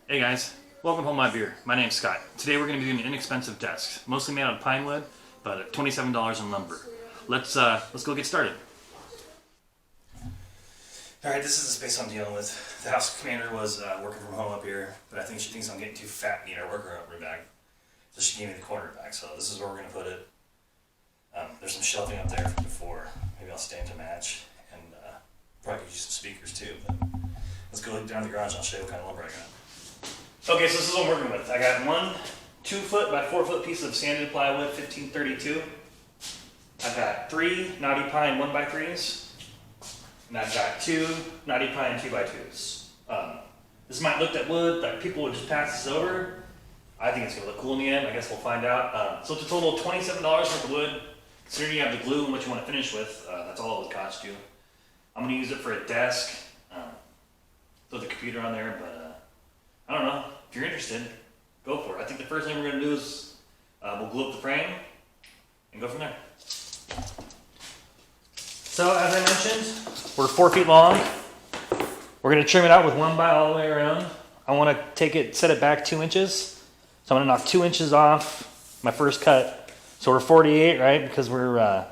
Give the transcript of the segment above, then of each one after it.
Hey guys, welcome to Hold My Beer. My name's Scott. Today we're going to be doing an inexpensive desk, mostly made out of pine wood, but at $27 in lumber. Let's go get started. All right, this is the space I'm dealing with. The house commander was working from home up here, but I think she thinks I'm getting too fat to need our worker room back, so she gave me the corner back. So this is where we're going to put it. There's some shelving up there from before. Maybe I'll stand to match, and probably could use some speakers too. But let's go down to the garage and I'll show you what kind of lumber I got. Okay, so this is what I'm working with. I got one 2-foot by 4-foot piece of sanded plywood, 1532. I've got 3 knotty pine 1x3s, and I've got 2 knotty pine 2x2s. This might look at wood, like people would just pass this over. I think it's gonna look cool in the end. I guess we'll find out. So it's a total of $27 worth of wood. Considering you have the glue and what you want to finish with, that's all it would cost you. I'm gonna use it for a desk. Throw the computer on there, but I don't know. If you're interested, go for it. I think the first thing we're going to do is we'll glue up the frame and go from there. So as I mentioned, we're 4 feet long. We're going to trim it out with 1 by all the way around. I want to set it back 2 inches. So I'm going to knock 2 inches off my first cut. So we're 48, right? Because we're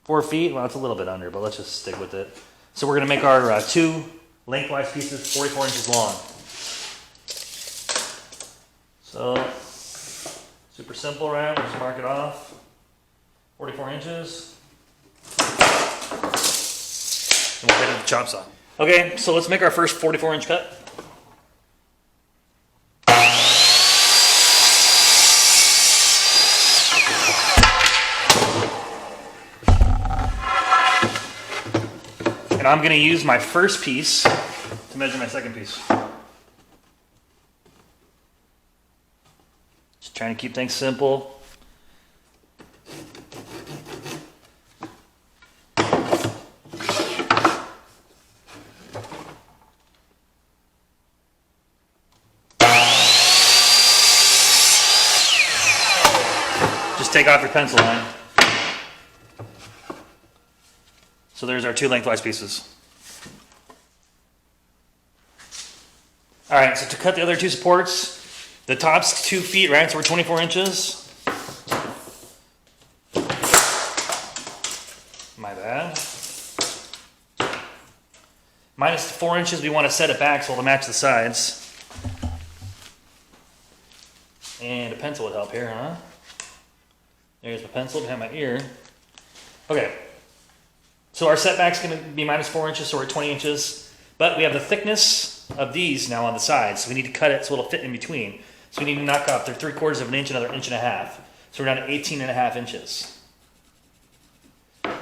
4 feet. Well, it's a little bit under, but let's just stick with it. So we're going to make our 2 lengthwise pieces 44 inches long. So, super simple, right? We'll just mark it off. 44 inches. And we'll hit it with the chop saw. Okay, so let's make our first 44-inch cut. And I'm going to use my first piece to measure my second piece. Trying to keep things simple. Just take off your pencil line. So there's our 2 lengthwise pieces. All right, so to cut the other 2 supports, the top's 2 feet, right? So we're 24 inches. My bad. Minus the 4 inches, we want to set it back so it'll match the sides. And a pencil would help here, huh? There's my pencil behind my ear. Okay. So our setback's going to be minus 4 inches, so we're at 20 inches. But we have the thickness of these now on the sides, so we need to cut it so it'll fit in between. So we need to knock off, they're 3/4 of an inch, another 1.5 inches. So we're down to 18.5 inches.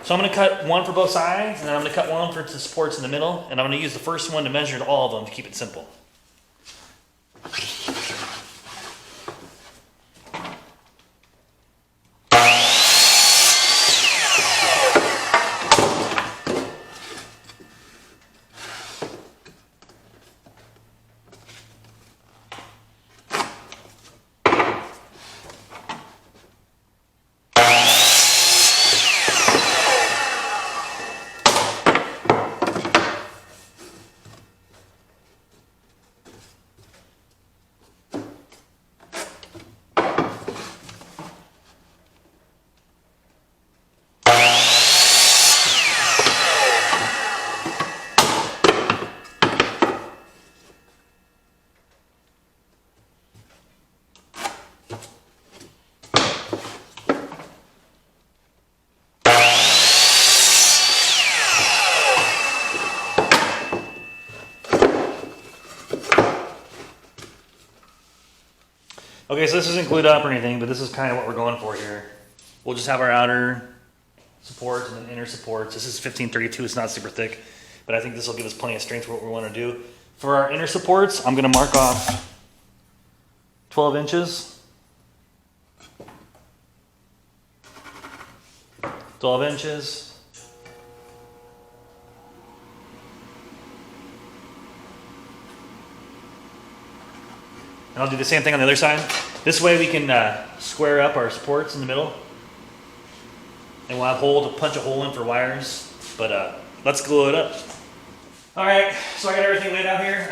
So I'm going to cut 1 for both sides, and then I'm going to cut 1 for the supports in the middle, and I'm going to use the first one to measure all of them to keep it simple. Okay, so this isn't glued up or anything, but this is kind of what we're going for here. We'll just have our outer supports and then inner supports. This is 1532, it's not super thick, but I think this will give us plenty of strength for what we want to do. For our inner supports, I'm going to mark off 12 inches. 12 inches. And I'll do the same thing on the other side. This way we can square up our supports in the middle. And we'll have hole to punch a hole in for wires. But let's glue it up. All right, so I got everything laid out here.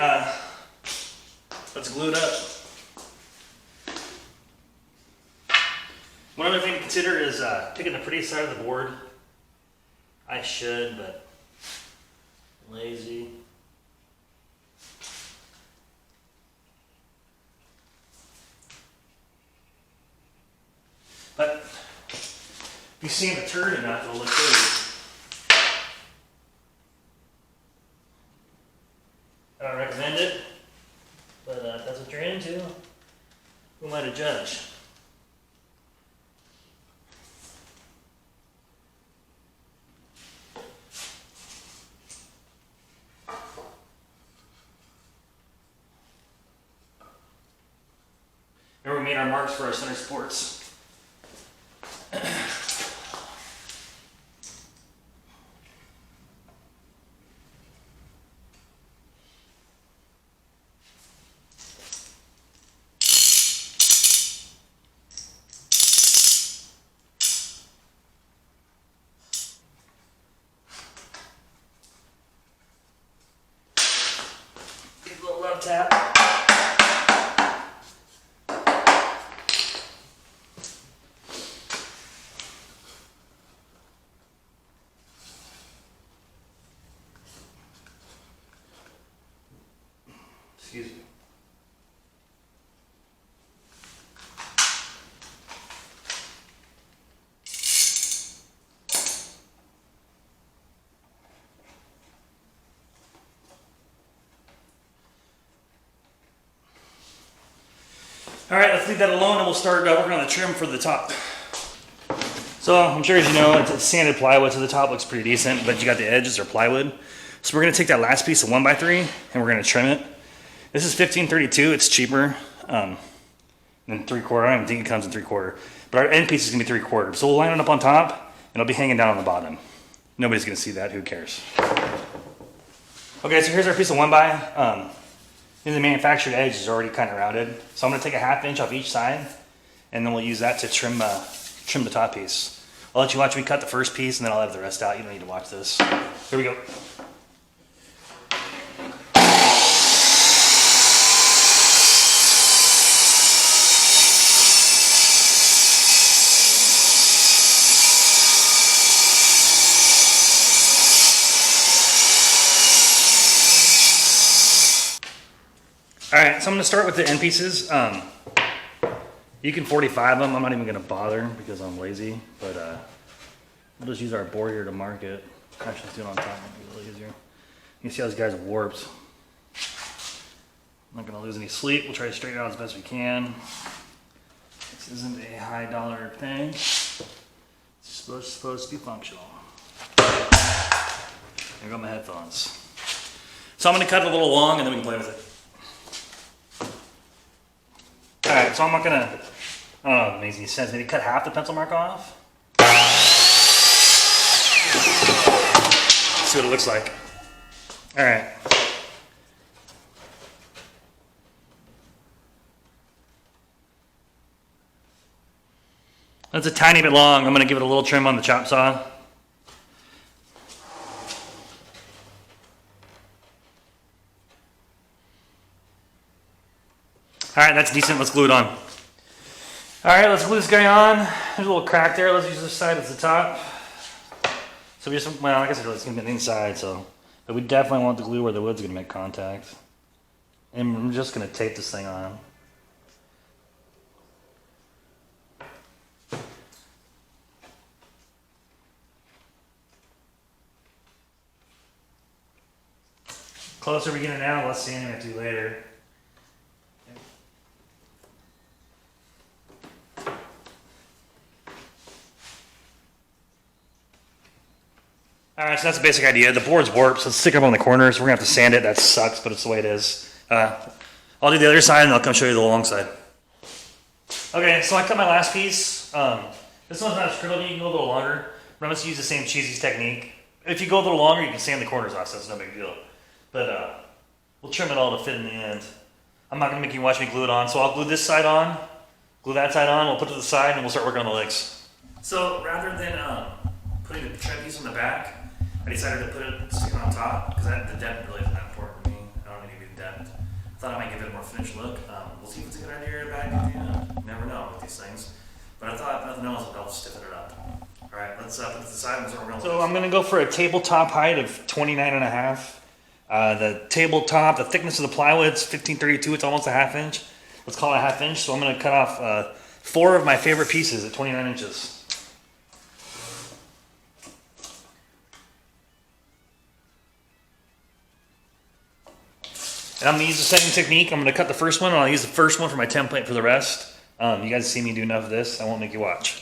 Let's Let's glue it up. One other thing to consider is picking the prettiest side of the board. I should, but lazy. But if you see the turn enough, it'll look good. I don't recommend it, but if that's what you're into, who am I to judge? Remember, we made our marks for our center supports. Give a little love tap. Excuse me. All right, let's leave that alone and we'll start working on the trim for the top. So I'm sure as you know, it's sanded plywood, so the top looks pretty decent, but you got the edges are plywood. So we're gonna take that last piece of 1x3 and we're gonna trim it. This is 1532, it's cheaper than 3/4. I don't even think it comes in 3/4, but our end piece is gonna be 3/4. So we'll line it up on top and it'll be hanging down on the bottom. Nobody's gonna see that, who cares? Okay, so here's our piece of 1x. The manufactured edge is already kind of rounded. So I'm gonna take a 1/2 inch off each side and then we'll use that to trim the top piece. I'll let you watch me cut the first piece and then I'll have the rest out. You don't need to watch this. Here we go. All right, so I'm gonna start with the end pieces. You can 45 them. I'm not even gonna bother because I'm lazy, but we'll just use our bore here to mark it. Actually, let's do it on top, it'll be a little easier. You can see how this guy's warped. I'm not gonna lose any sleep. We'll try to straighten it out as best we can. This isn't a high dollar thing. It's supposed to be functional. There go my headphones. So I'm gonna cut it a little long and then we can play with it. Alright, so I'm not gonna, I don't know if it makes any sense, maybe cut half the pencil mark off. See what it looks like. Alright. That's a tiny bit long. I'm gonna give it a little trim on the chop saw. All right, that's decent. Let's glue it on. All right, let's glue this guy on. There's a little crack there. Let's use this side as the top. So we just, well, like I said, it's gonna be the inside, so. But we definitely want the glue where the wood's gonna make contact. And I'm just gonna tape this thing on. Closer we get it now, less sanding we have to do later. Alright, so that's the basic idea. The board's warped, so let's stick it up on the corners. We're gonna have to sand it. That sucks, but it's the way it is. I'll do the other side and I'll come show you the long side. Okay, so I cut my last piece. This one's not as critical, you can go a little longer, but I'm just use the same cheesy technique. If you go a little longer, you can sand the corners off, so it's no big deal. But we'll trim it all to fit in the end. I'm not gonna make you watch me glue it on, so I'll glue this side on, glue that side on, we'll put it to the side, and we'll start working on the legs. So rather than putting the trim piece on the back, I decided to stick it on top, because the depth really isn't that important to me. I don't need to be the depth. Thought I might give it a more finished look. We'll see if it's a good idea or a bad idea. You never know with these things. But I thought nothing else would help stiffen it up. All right, let's put this aside and what we're going to So I'm gonna go for a tabletop height of 29.5. The tabletop, the thickness of the plywood's 1532. It's almost a half inch. Let's call it a half inch. So I'm gonna cut off 4 of my favorite pieces at 29 inches. And I'm gonna use the same technique. I'm gonna cut the first one, and I'll use the first one for my template for the rest. You guys see me do enough of this. I won't make you watch.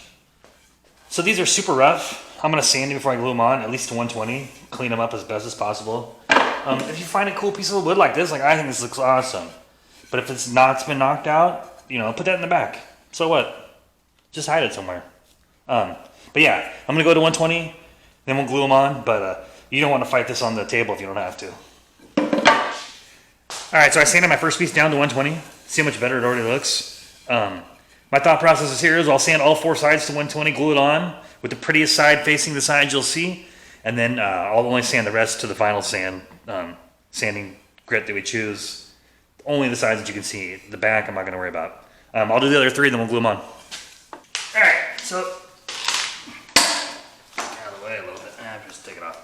So these are super rough. I'm gonna sand them before I glue them on, at least to 120. Clean them up as best as possible. If you find a cool piece of wood like this, like I think this looks awesome. But if it's been knocked out, you know, put that in the back. So what? Just hide it somewhere. But yeah, I'm gonna go to 120, then we'll glue them on. But you don't want to fight this on the table if you don't have to. All right, so I sanded my first piece down to 120. See how much better it already looks. My thought process is here is I'll sand all 4 sides to 120, glue it on with the prettiest side facing the sides you'll see, and then I'll only sand the rest to the final sanding grit that we choose. Only the sides that you can see. The back I'm not going to worry about. I'll do the other 3, then we'll glue them on. All right, so out of the way a little bit. Just take it off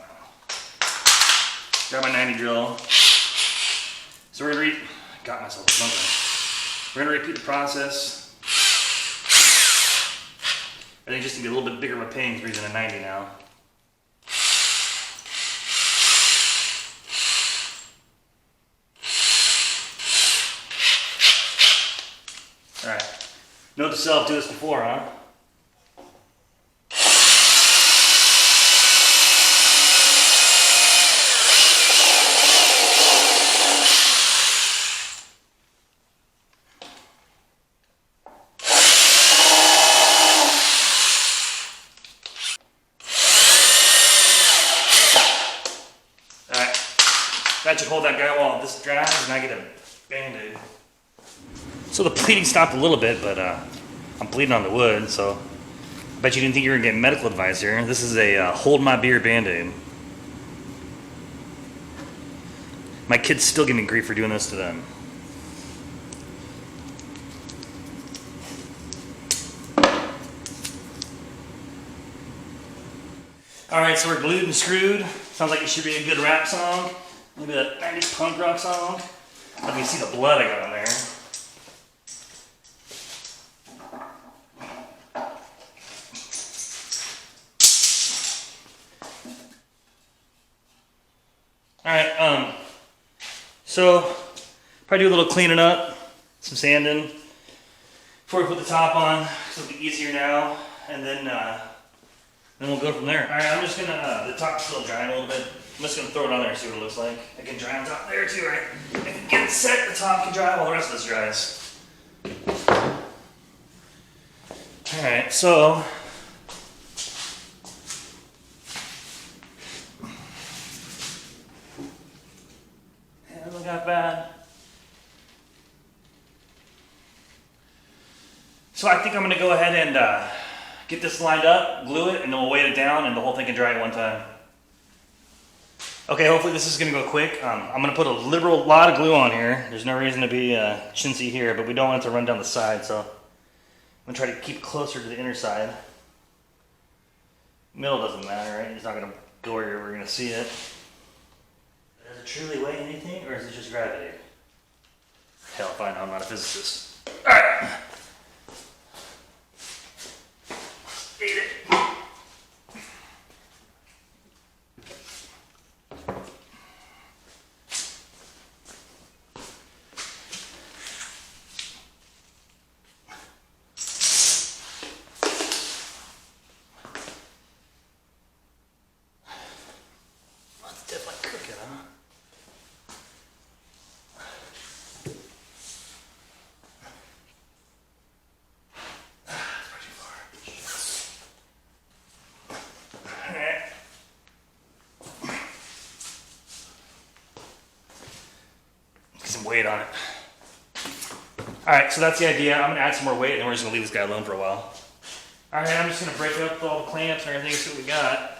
now. Grab my 90 drill. So we're gonna got myself something. We're gonna repeat the process. I think just to be a little bit bigger of a pain because we're using a 90 now. All right. Note to self, do this before, huh? That should hold that guy while this dries and I get a Band-Aid. So the bleeding stopped a little bit, but I'm bleeding on the wood, so I bet you didn't think you were going to get medical advice here. This is a hold my beer Band-Aid. My kids still give me grief for doing this to them. Alright, so we're glued and screwed. Sounds like it should be a good rap song. Maybe that 90s punk rock song. Let me see the blood I got on there. Alright, so probably do a little cleaning up, some sanding before we put the top on, so it'll be easier now, and then we'll go from there. Alright, I'm just gonna, the top's still drying a little bit. I'm just going to throw it on there and see what it looks like. It can dry on top there too, right? I can get it set, the top can dry while the rest of this dries. Alright, so yeah, it look that bad. So I think I'm going to go ahead and get this lined up, glue it, and then we'll weight it down and the whole thing can dry at one time. Okay, hopefully this is going to go quick. I'm going to put a lot of glue on here. There's no reason to be chintzy here, but we don't want it to run down the side, so I'm going to try to keep closer to the inner side. Middle doesn't matter, right? It's not going to go where we're going to see it. Does it truly weigh anything, or is it just gravity? Hell if I know, I'm not a physicist. Alright. Eat it. Some weight on it. Alright, so that's the idea. I'm going to add some more weight and then we're just going to leave this guy alone for a while. Alright, I'm just going to break up all the clamps and everything, see what we got.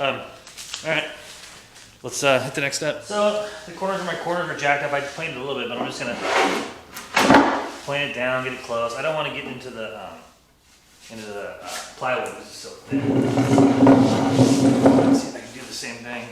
All right. Let's hit the next step. So the corners of my corners are jacked up. I planed it a little bit, but I'm just gonna plane it down, get it close. I don't want to get into the plywood because it's so thin. Let's see if I can do the same thing.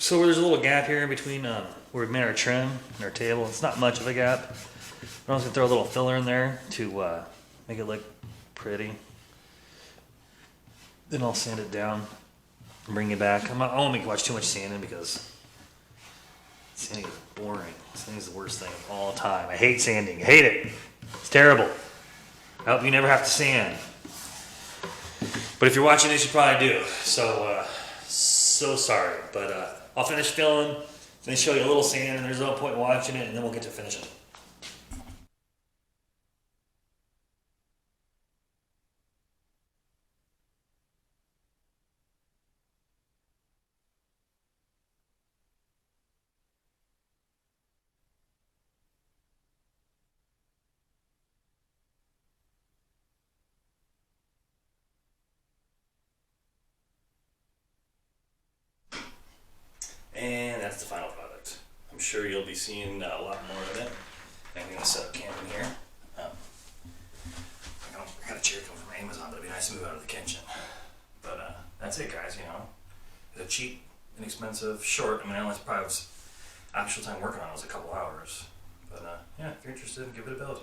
So there's a little gap here in between where we made our trim and our table. It's not much of a gap. I'm just gonna throw a little filler in there to make it look pretty. Then I'll sand it down and bring it back. I won't make you watch too much sanding because sanding is boring. Sanding is the worst thing of all time. I hate sanding. I hate it. It's terrible. I hope you never have to sand. But if you're watching this, you probably do. So sorry. But I'll finish filling, then show you a little sand, and there's no point watching it, and then we'll get to finishing. And that's the final product. I'm sure you'll be seeing a lot more of it. I'm going to set up camp in here. I got a chair coming from Amazon, but it'd be nice to move out of the kitchen. But that's it, guys. It's a cheap, inexpensive, short. I only probably was actual time working on it was a couple hours. But yeah, if you're interested, give it a build.